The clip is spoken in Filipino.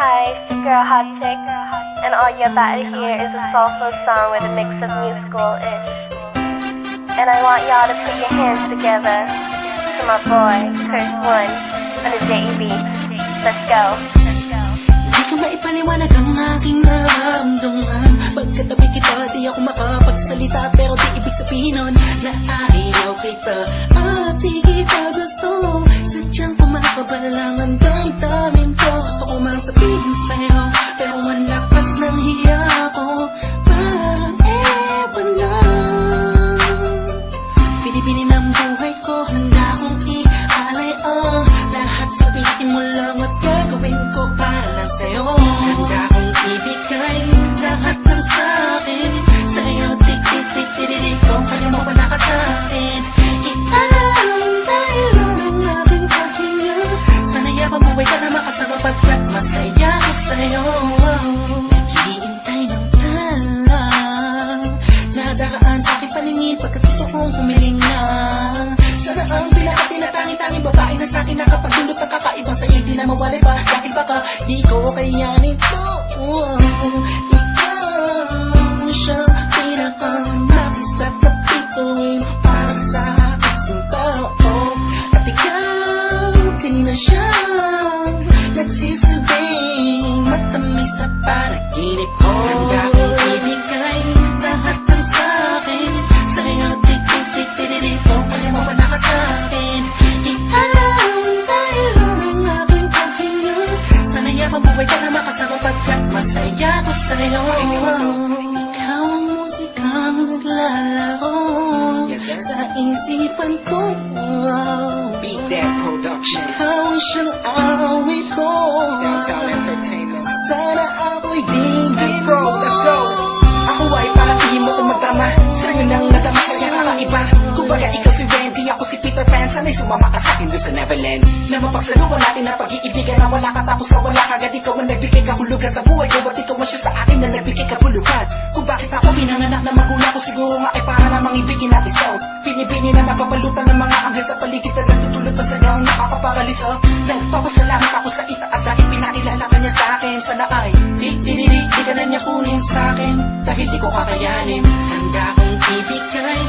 Hi, it's your girl Hot Chick, and all you're about to hear is a soulful song with a mix of musical-ish. And I want y'all to put your hands together to my boy, Curse One, on the JE Beats. Let's go. Di ko maipaliwanag ang aking nararamdaman. Pagkatabi kita, di ako makapagsalita, pero di ibig sabihin nun na ayaw kita at di kita gusto. Sadyang kumakabala lang ang damdamin ko. Gusto ko mang sabihin sa'yo, pero ang lakas ng hiya ko, parang ewan lang. Pinipili ng buhay ko, handa kong ihalay ang lahat. Sabihin mo lang at gagawin ko para lang sa'yo. Handa kong ibigay lahat ng sa'kin sa'yo. Tik-tik-tik-tik-tik kung kaya mo wala ka sa'kin. Iaalam dahil lang ang aking paghinga. Sana yabang buhay ka na makasama pagkat masaya ko sa'yo. Naghihintay ng talang nadaraan sa aking paningin pagkat gusto kong humiling na. Sana ang pinaka-tinatangi-tanging babae na sa'kin nakapagdulot ng kakaibang sa'yo di na mawalay pa. Dahil baka di ko kayanin to. Ikaw siyang pinaka-nais na kapituin para sa aking tao. At ikaw din na siyang nagsisilbing matamis na panaginip ko. Handa kong ibigay lahat ng sa'kin sa'yo. Tik-tik-tik-tik-tik kung kaya mo wala ka sa'kin. Iaalam dahil lang ang aking paghinga. Sana yabang buhay ka na makasama pagkat masaya ko sa'yo. Ikaw ang musikang naglalaro sa isipan ko. Beat That Production, Ikaw ang siyang awit ko. Downtown Entertainment. Sana ako'y digin mo. Let's go. Ako ay parang ihimo kung magdrama. Sa'yo nang nadama sa'yo kakaiba. Kumbaga ikaw si Wendy, ako si Peter Pan. Sana'y sumama ka sa'kin doon sa Neverland. Na mapagsaluhan natin ang pag-iibigan na wala ka tapos sa wala kagad. Ikaw ang nagbigay kahulugan sa buhay ko at ikaw ang siya sa akin na nagbigay kabuluhan. Kung bakit ako pinanganak na magulang ko, siguro nga ay para lamang ibigin natin sa pinibini na napapalutan ng mga anghel sa paligid at natutulot na sa'yo ang nakakaparalisa. Nagpapasalamat ako sa itaas dahil pinakilala ka niya sa'kin. Sana ay di ka na niya kunin sa'kin dahil di ko kakayanin. Handa kong ibigay